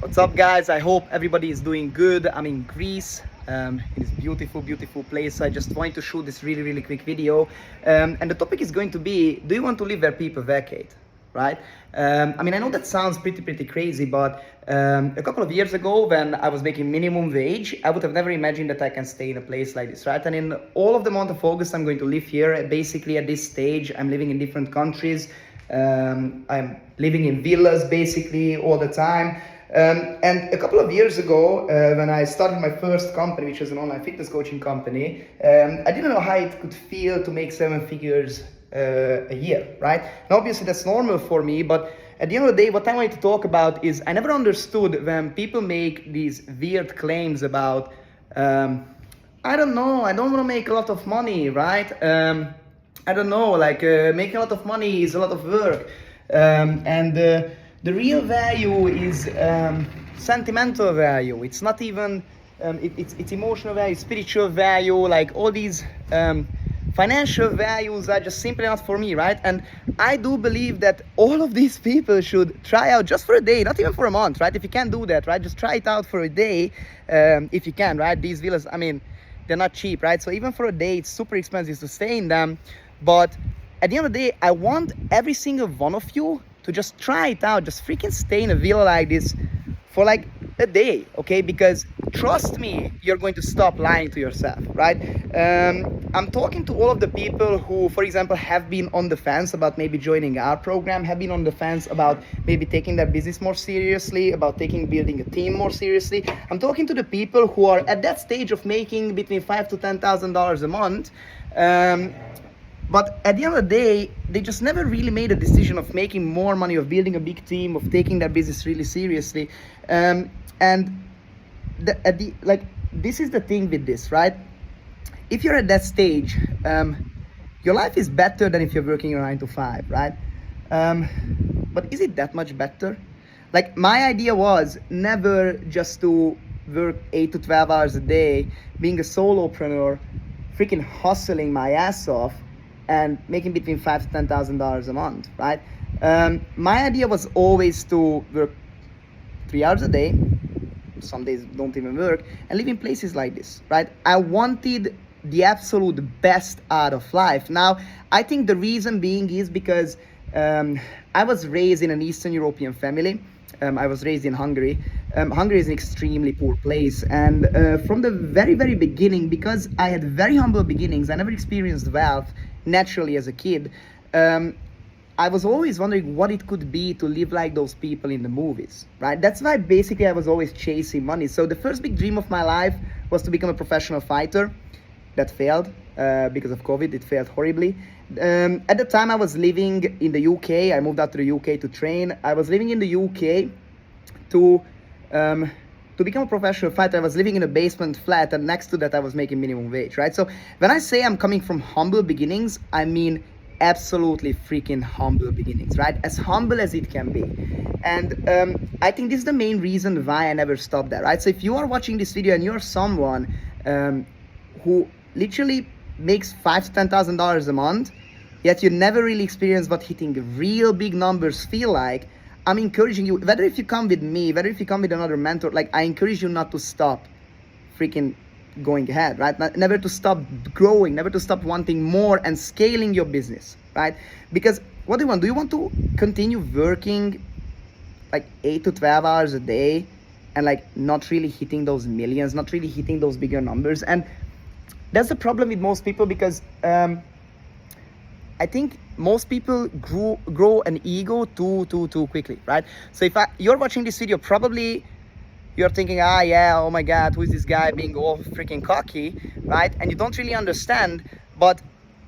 What's up, guys? I hope everybody is doing good. I'm in Greece, in this beautiful place. I just wanted to shoot this really quick video, and the topic is going to be: do you want to live where people vacate? Right? I mean, I know that sounds pretty crazy, but a couple of years ago, when I was making minimum wage, I would have never imagined that I can stay in a place like this, right? And in all of the month of August, I'm going to live here. Basically, at this stage, I'm living in different countries. I'm living in villas basically all the time. And a couple of years ago, when I started my first company, which was an online fitness coaching company, I didn't know how it could feel to make 7 figures a year, right? And obviously that's normal for me, but at the end of the day, what I wanted to talk about is I never understood when people make these weird claims about, I don't know, I don't want to make a lot of money, right? I don't know, like making a lot of money is a lot of work. The real value is sentimental value. It's not even, it's emotional value, spiritual value, like all these financial values are just simply not for me, right? And I do believe that all of these people should try out just for a day, not even for a month, right? If you can't do that, right? Just try it out for a day, if you can, right? These villas, I mean, they're not cheap, right? So even for a day, it's super expensive to stay in them. But at the end of the day, I want every single one of you to just try it out, just freaking stay in a villa like this for like a day, okay? Because trust me, you're going to stop lying to yourself, right? I'm talking to all of the people who, for example, have been on the fence about maybe joining our program, have been on the fence about maybe taking their business more seriously, about building a team more seriously. I'm talking to the people who are at that stage of making between $5,000 to $10,000 a month. But at the end of the day, they just never really made a decision of making more money, of building a big team, of taking their business really seriously. This is the thing with this, right? If you're at that stage, your life is better than if you're working a 9 to 5, right? But is it that much better? Like, my idea was never just to work 8 to 12 hours a day, being a solopreneur, freaking hustling my ass off, and making between $5,000 to $10,000 a month, right? My idea was always to work 3 hours a day, some days don't even work, and live in places like this, right? I wanted the absolute best out of life. Now, I think the reason being is because I was raised in an Eastern European family. I was raised in Hungary. Hungary is an extremely poor place, and from the very beginning, because I had very humble beginnings, I never experienced wealth naturally as a kid. I was always wondering what it could be to live like those people in the movies, right? That's why basically I was always chasing money. So the first big dream of my life was to become a professional fighter. That failed because of COVID. It failed horribly. At the time I was living in the UK. I moved out to the UK to train. I was living in the UK to become a professional fighter. I was living in a basement flat, and next to that I was making minimum wage, right? So when I say I'm coming from humble beginnings, I mean absolutely freaking humble beginnings, right? As humble as it can be. And I think this is the main reason why I never stopped that, right? So if you are watching this video and you're someone who literally makes $5,000 to $10,000 a month, yet you never really experienced what hitting real big numbers feel like, I'm encouraging you, whether if you come with me, whether if you come with another mentor, like, I encourage you not to stop freaking going ahead, right? Never to stop growing, never to stop wanting more and scaling your business, right? Because what do you want? Do you want to continue working like 8 to 12 hours a day and like not really hitting those millions, not really hitting those bigger numbers? And that's the problem with most people, because I think most people grow an ego too quickly, right? So if you're watching this video, probably you're thinking, oh my God, who is this guy being all freaking cocky, right? And you don't really understand, but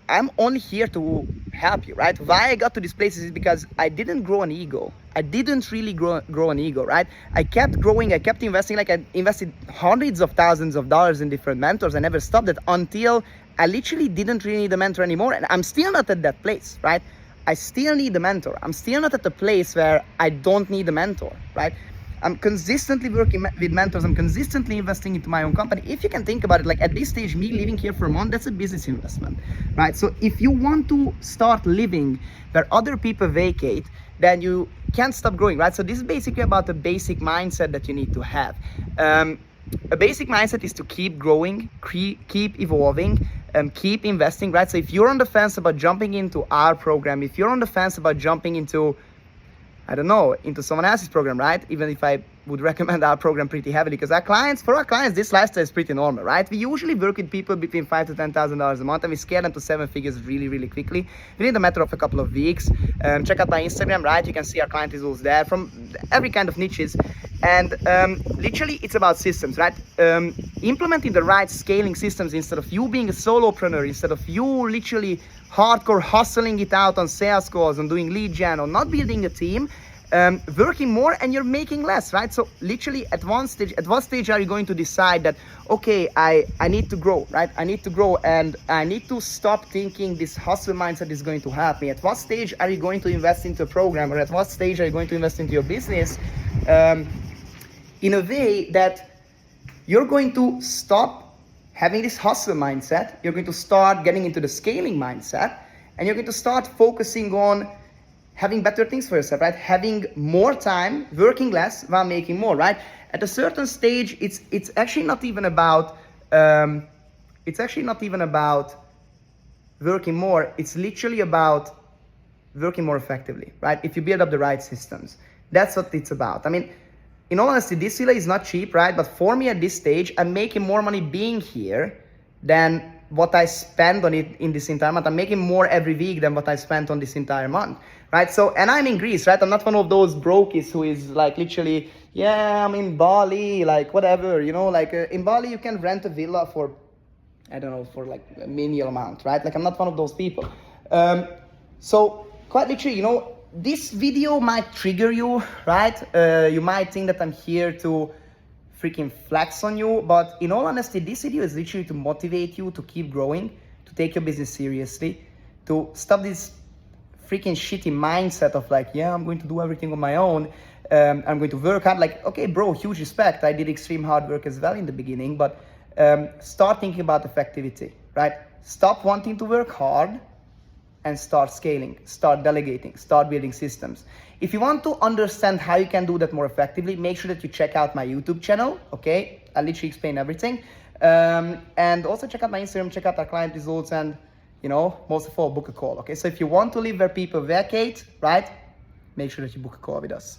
I'm only here to help you, right? Why I got to these places is because I didn't grow an ego. I didn't really grow an ego, right? I kept growing, I kept investing, like I invested hundreds of thousands of dollars in different mentors. I never stopped it until I literally didn't really need a mentor anymore. And I'm still not at that place, right? I still need a mentor. I'm still not at the place where I don't need a mentor, right? I'm consistently working with mentors. I'm consistently investing into my own company. If you can think about it, like at this stage, me living here for a month, that's a business investment, right? So if you want to start living where other people vacate, then you can't stop growing, right? So this is basically about the basic mindset that you need to have. A basic mindset is to keep growing, keep evolving, keep investing, right? So if you're on the fence about jumping into our program, if you're on the fence about jumping into, I don't know, into someone else's program, right? Even if I would recommend our program pretty heavily, because for our clients, this lifestyle is pretty normal, right? We usually work with people between $5,000 to $10,000 a month, and we scale them to 7 figures really, really quickly within a matter of a couple of weeks. Check out my Instagram, right? You can see our client results there from every kind of niches. And literally, it's about systems, right? Implementing the right scaling systems instead of you being a solopreneur, instead of you literally hardcore hustling it out on sales calls, on doing lead gen, or not building a team, working more and you're making less, right? So literally at what stage are you going to decide that, okay, I need to grow, right? I need to grow and I need to stop thinking this hustle mindset is going to help me. At what stage are you going to invest into a program, or at what stage are you going to invest into your business in a way that you're going to stop having this hustle mindset, you're going to start getting into the scaling mindset, and you're going to start focusing on having better things for yourself, right? Having more time, working less while making more, right? At a certain stage, it's actually not even about working more. It's literally about working more effectively, right? If you build up the right systems, that's what it's about. I mean, in all honesty, this villa is not cheap, right? But for me at this stage, I'm making more money being here than what I spend on it in this entire month. I'm making more every week than what I spent on this entire month, right? So, and I'm in Greece, right? I'm not one of those brokies who is like literally, yeah, I'm in Bali, like whatever, you know, like in Bali, you can rent a villa for, I don't know, for like a menial amount, right? Like I'm not one of those people. So quite literally, you know, this video might trigger you, right? You might think that I'm here to freaking flex on you, but in all honesty, this video is literally to motivate you to keep growing, to take your business seriously, to stop this freaking shitty mindset of like, yeah, I'm going to do everything on my own, I'm going to work hard. Like, okay, bro, huge respect. I did extreme hard work as well in the beginning, but start thinking about effectivity, right? Stop wanting to work hard and start scaling, start delegating, start building systems. If you want to understand how you can do that more effectively, make sure that you check out my YouTube channel, okay? I'll literally explain everything. And also check out my Instagram, check out our client results, and, you know, most of all, book a call, okay? So if you want to live where people vacate, right, make sure that you book a call with us.